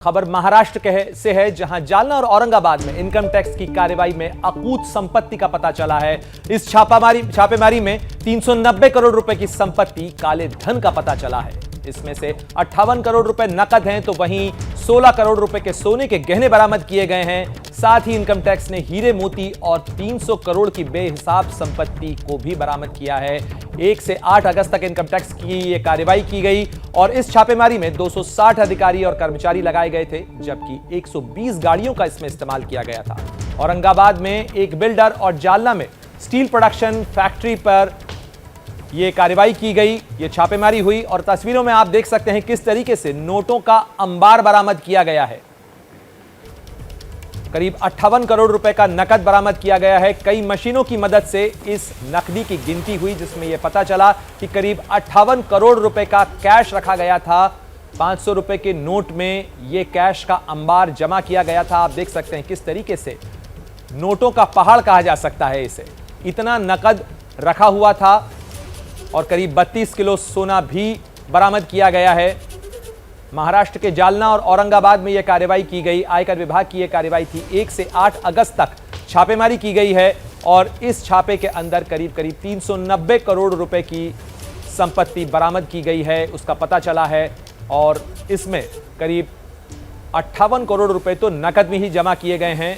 खबर महाराष्ट्र के से है, जहां जालना और औरंगाबाद में इनकम टैक्स की कार्रवाई में अकूत संपत्ति का पता चला है। इस छापेमारी में 390 करोड़ रुपए की संपत्ति काले धन का पता चला है। इसमें से 58 करोड़ रुपए नकद हैं, तो वहीं 16 करोड़ रुपए के सोने के गहने बरामद किए गए हैं। साथ ही इनकम टैक्स ने हीरे मोती और 300 करोड़ की बेहिसाब संपत्ति को भी बरामद किया है। 1 से 8 अगस्त तक इनकम टैक्स की यह कार्रवाई की गई और इस छापेमारी में 260 अधिकारी और कर्मचारी लगाए गए थे, जबकि 120 गाड़ियों का इसमें इस्तेमाल किया गया था। औरंगाबाद में एक बिल्डर और जालना में स्टील प्रोडक्शन फैक्ट्री पर यह कार्रवाई की गई, यह छापेमारी हुई और तस्वीरों में आप देख सकते हैं किस तरीके से नोटों का अंबार बरामद किया गया है। करीब 58 करोड़ रुपए का नकद बरामद किया गया है। कई मशीनों की मदद से इस नकदी की गिनती हुई, जिसमें यह पता चला कि करीब 58 करोड़ रुपए का कैश रखा गया था। 500 रुपए के नोट में यह कैश का अंबार जमा किया गया था। आप देख सकते हैं किस तरीके से नोटों का पहाड़ कहा जा सकता है इसे। इतना नकद रखा हुआ था और करीब 32 किलो सोना भी बरामद किया गया है। महाराष्ट्र के जालना और औरंगाबाद में यह कार्रवाई की गई। आयकर विभाग की यह कार्रवाई थी। 1 से 8 अगस्त तक छापेमारी की गई है और इस छापे के अंदर करीब 390 करोड़ रुपए की संपत्ति बरामद की गई है, उसका पता चला है। और इसमें करीब 58 करोड़ रुपए तो नकद में ही जमा किए गए हैं,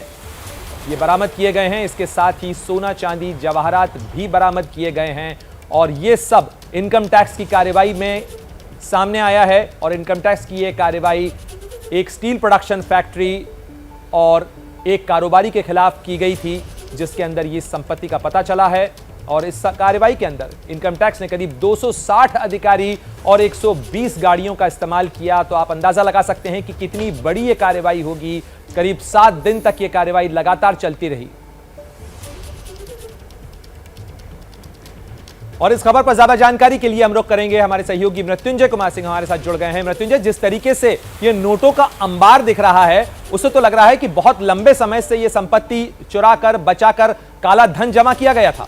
ये बरामद किए गए हैं। इसके साथ ही सोना चांदी जवाहरात भी बरामद किए गए हैं और ये सब इनकम टैक्स की कार्रवाई में सामने आया है। और इनकम टैक्स की यह कार्रवाई एक स्टील प्रोडक्शन फैक्ट्री और एक कारोबारी के खिलाफ की गई थी, जिसके अंदर ये संपत्ति का पता चला है। और इस कार्रवाई के अंदर इनकम टैक्स ने करीब 260 अधिकारी और 120 गाड़ियों का इस्तेमाल किया। तो आप अंदाजा लगा सकते हैं कि कितनी बड़ी ये कार्रवाई होगी। करीब 7 दिन तक ये कार्रवाई लगातार चलती रही। और इस खबर पर ज्यादा जानकारी के लिए हम रुख करेंगे हमारे सहयोगी मृत्युंजय कुमार सिंह हमारे साथ जुड़ गए हैं। मृत्युंजय, जिस तरीके से ये नोटों का अंबार दिख रहा है, उससे तो लग रहा है कि बहुत लंबे समय से ये संपत्ति चुराकर बचाकर काला धन जमा किया गया था।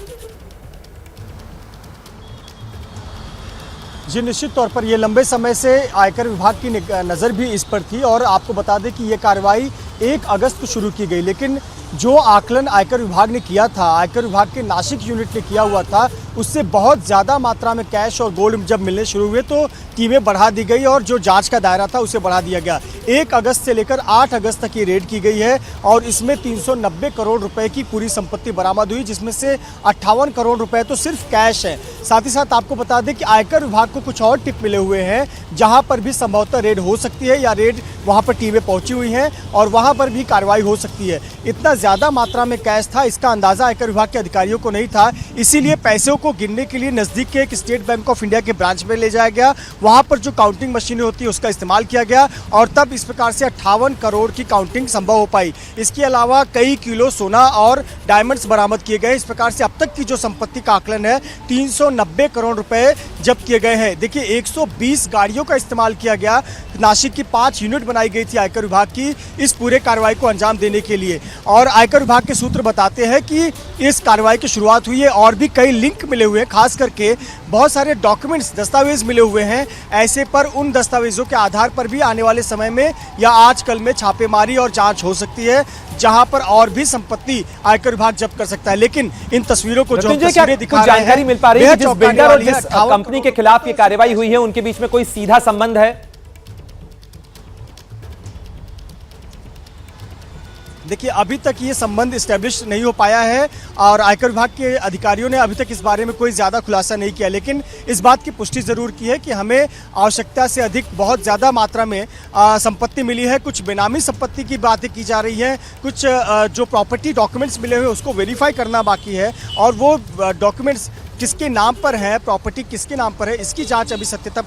जी, निश्चित तौर पर यह लंबे समय से आयकर विभाग की नज़र भी इस पर थी। और आपको बता दें कि यह कार्रवाई 1 अगस्त को शुरू की गई, लेकिन जो आकलन आयकर विभाग ने किया था, आयकर विभाग के नासिक यूनिट ने किया हुआ था, उससे बहुत ज़्यादा मात्रा में कैश और गोल्ड जब मिलने शुरू हुए तो टीमें बढ़ा दी गई और जो जांच का दायरा था उसे बढ़ा दिया गया। 1 अगस्त से लेकर 8 अगस्त तक ये रेड की गई है और इसमें 390 करोड़ रुपए की पूरी संपत्ति बरामद हुई, जिसमें से 58 करोड़ रुपए तो सिर्फ कैश है। साथ ही साथ आपको बता दें कि आयकर विभाग को कुछ और टिप मिले हुए हैं, जहाँ पर भी संभवतः रेड हो सकती है या रेड वहाँ पर टीमें पहुँची हुई हैं और वहाँ पर भी कार्रवाई हो सकती है। इतना ज़्यादा मात्रा में कैश था, इसका अंदाज़ा आयकर विभाग के अधिकारियों को नहीं था। इसीलिए पैसों को गिनने के लिए नज़दीक के एक स्टेट बैंक ऑफ इंडिया के ब्रांच में ले जाया गया। वहाँ पर जो काउंटिंग मशीनें होती है उसका इस्तेमाल किया गया और तब इस प्रकार से 58 करोड़ की काउंटिंग संभव हो पाई। इसके अलावा कई किलो सोना और डायमंड्स बरामद किए गए। इस प्रकार से अब तक की जो संपत्ति का आकलन है 390 करोड़ रुपए जब्त किए गए हैं। देखिए, 120 गाड़ियों का इस्तेमाल किया गया। नासिक की 5 यूनिट बनाई गई थी आयकर विभाग की इस पूरे कार्रवाई को अंजाम देने के लिए। और आयकर विभाग के सूत्र बताते हैं कि इस कार्रवाई की शुरुआत हुई है और भी कई लिंक मिले हुए हैं, खास करके बहुत सारे डॉक्यूमेंट्स, दस्तावेज मिले हुए हैं। ऐसे पर उन दस्तावेजों के आधार पर भी आने वाले समय में या आजकल में छापेमारी और जांच हो सकती है, जहां पर और भी संपत्ति आयकर विभाग जब्त कर सकता है। लेकिन इन तस्वीरों को जो तस्वीरें दिखा रहे हैं, जानकारी मिल पा रही है जिस बिल्डर और जिस कंपनी के खिलाफ ये कार्रवाई हुई है उनके बीच में कोई सीधा संबंध है? देखिए, अभी तक ये संबंध इस्टेब्लिश नहीं हो पाया है और आयकर विभाग के अधिकारियों ने अभी तक इस बारे में कोई ज़्यादा खुलासा नहीं किया, लेकिन इस बात की पुष्टि ज़रूर की है कि हमें आवश्यकता से अधिक बहुत ज़्यादा मात्रा में संपत्ति मिली है। कुछ बेनामी संपत्ति की बातें की जा रही हैं, कुछ जो प्रॉपर्टी डॉक्यूमेंट्स मिले हुए उसको वेरीफाई करना बाकी है और वो डॉक्यूमेंट्स किसके नाम पर है, प्रॉपर्टी किसके नाम पर है, इसकी जांच अभी सत्यता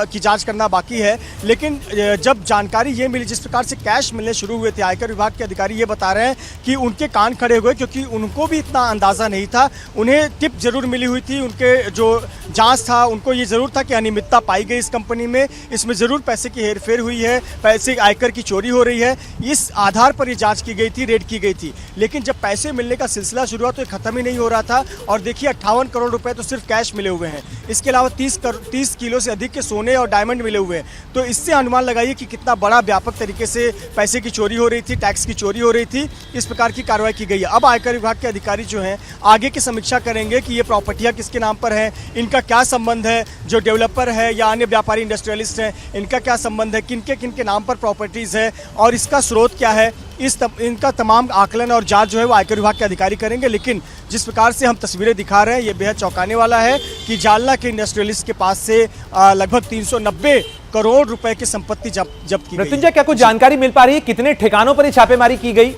की जांच करना बाकी है। लेकिन जब जानकारी ये मिली, जिस प्रकार से कैश मिलने शुरू हुए थे, आयकर विभाग के अधिकारी ये बता रहे हैं कि उनके कान खड़े हुए, क्योंकि उनको भी इतना अंदाज़ा नहीं था। उन्हें टिप जरूर मिली हुई थी, उनके जो जांच था उनको ये ज़रूर था कि अनियमितता पाई गई इस कंपनी में, इसमें ज़रूर पैसे की हेरफेर हुई है, पैसे आयकर की चोरी हो रही है। इस आधार पर ये जाँच की गई थी, रेड की गई थी। लेकिन जब पैसे मिलने का सिलसिला शुरू हुआ तो ये ख़त्म ही नहीं हो रहा था। और देखिए, 58 करोड़ करोड़ रुपए तो सिर्फ कैश मिले हुए हैं। इसके अलावा 30 किलो से अधिक के सोने और डायमंड मिले हुए हैं। तो इससे अनुमान लगाइए कि कितना बड़ा व्यापक तरीके से पैसे की चोरी हो रही थी, टैक्स की चोरी हो रही थी। इस प्रकार की कार्रवाई की गई है। अब आयकर विभाग के अधिकारी जो हैं आगे की समीक्षा करेंगे कि ये प्रॉपर्टियां किसके नाम पर है, इनका क्या संबंध है, जो डेवलपर है या अन्य व्यापारी इंडस्ट्रियलिस्ट हैं इनका क्या संबंध है, किनके नाम पर प्रॉपर्टीज़ है और इसका स्रोत क्या है। इनका तमाम आकलन और जांच जो है वो आयकर विभाग के अधिकारी करेंगे। लेकिन जिस प्रकार से हम तस्वीरें दिखा रहे हैं ये बेहद चौंकाने वाला है कि जालना के इंडस्ट्रियलिस्ट के पास से लगभग 390 करोड़ रुपए की संपत्ति जब्त की गई। मृत्युंजय, क्या कुछ जानकारी मिल पा रही है कितने ठिकानों पर ये छापेमारी की गई?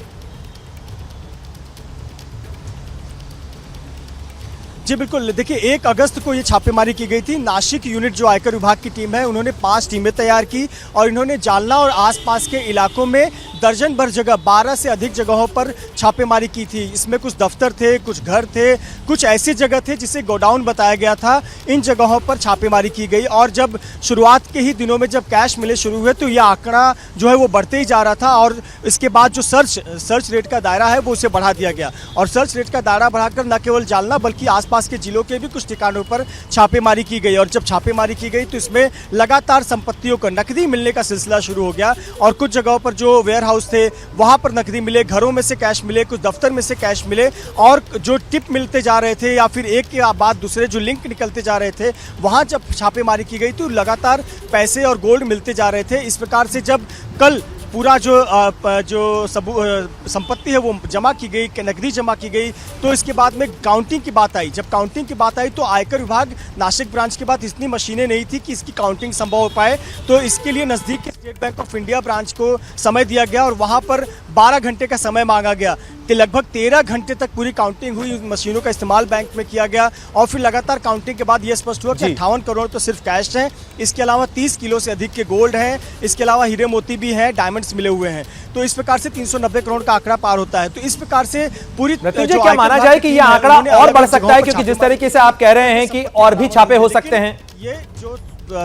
जी बिल्कुल, देखिए 1 अगस्त को ये छापेमारी की गई थी। नासिक यूनिट जो आयकर विभाग की टीम है उन्होंने 5 टीमें तैयार की और इन्होंने जालना और आसपास के इलाकों में दर्जन भर जगह 12 से अधिक जगहों पर छापेमारी की थी। इसमें कुछ दफ्तर थे, कुछ घर थे, कुछ ऐसी जगह थे जिसे गोडाउन बताया गया था। इन जगहों पर छापेमारी की गई और जब शुरुआत के ही दिनों में जब कैश मिले शुरू हुए तो यह आंकड़ा जो है वो बढ़ते ही जा रहा था और इसके बाद जो सर्च रेट का दायरा है वो उसे बढ़ा दिया गया और सर्च रेट का दायरा बढ़ाकर न केवल जालना बल्कि आसपास के जिलों के भी कुछ ठिकानों पर छापेमारी की गई। और जब छापेमारी की गई तो इसमें लगातार संपत्तियों को नकदी मिलने का सिलसिला शुरू हो गया और कुछ जगहों पर जो वेयर हाउस थे वहां पर नकदी मिले, घरों में से कैश मिले, कुछ दफ्तर में से कैश मिले और जो टिप मिलते जा रहे थे या फिर एक के बाद दूसरे जो लिंक निकलते जा रहे थे वहां जब छापेमारी की गई तो लगातार पैसे और गोल्ड मिलते जा रहे थे। इस प्रकार से जब कल पूरा जो संपत्ति है वो जमा की गई, नकदी जमा की गई तो इसके बाद में काउंटिंग की बात आई। जब काउंटिंग की बात आई तो आयकर विभाग नासिक ब्रांच के बाद इतनी मशीनें नहीं थी कि इसकी काउंटिंग संभव हो पाए। तो इसके लिए नज़दीक के state bank of India branch को समय दिया गया और वहाँ पर 12 घंटे का समय मांगा गया कि लगभग 13 घंटे तक पूरी काउंटिंग हुई। मशीनों का इस्तेमाल बैंक में किया गया और फिर लगातार काउंटिंग के बाद ये स्पष्ट हुआ कि 58 करोड़ तो सिर्फ कैश हैं। इसके अलावा 30 किलो से अधिक के गोल्ड हैं, इसके अलावा हीरे मोती भी हैं, डायमंड्स मिले हुए हैं। तो इस प्रकार से 390 करोड़ का आंकड़ा पार होता है। तो इस प्रकार से पूरी क्या माना जाए कि यह आंकड़ा और बढ़ सकता है, क्योंकि जिस तरीके से आप कह रहे हैं कि और भी छापे हो सकते हैं? ये जो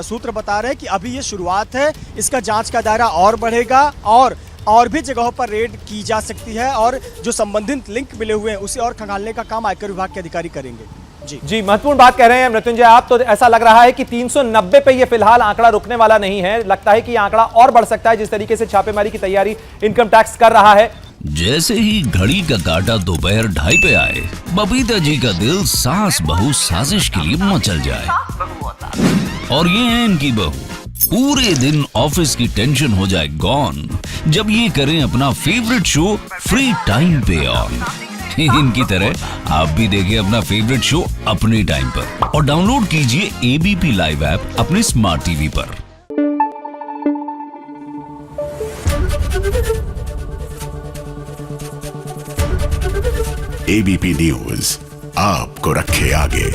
सूत्र बता रहे हैं कि अभी ये शुरुआत है, इसका जांच का दायरा और बढ़ेगा और भी जगहों पर रेड की जा सकती है और जो संबंधित लिंक मिले हुए हैं उसे और खंगालने का काम आयकर विभाग के अधिकारी करेंगे। जी महत्वपूर्ण बात कह रहे हैं मृत्युंजय आप। तो ऐसा लग रहा है कि 390 पे ये फिलहाल आंकड़ा रुकने वाला नहीं है, लगता है कि आंकड़ा और बढ़ सकता है जिस तरीके से छापेमारी की तैयारी इनकम टैक्स कर रहा है। जैसे ही घड़ी का काटा दोपहर 2:30 पे आए, बबीता जी का दिल सास बहू साजिश के लिए मचल जाए। और ये है इनकी बहू, पूरे दिन ऑफिस की टेंशन हो जाए गॉन जब ये करें अपना फेवरेट शो फ्री टाइम पे ऑन। इनकी तरह आप भी देखें अपना फेवरेट शो अपने टाइम पर और डाउनलोड कीजिए एबीपी लाइव ऐप अपने स्मार्ट टीवी पर। एबीपी न्यूज आपको रखे आगे।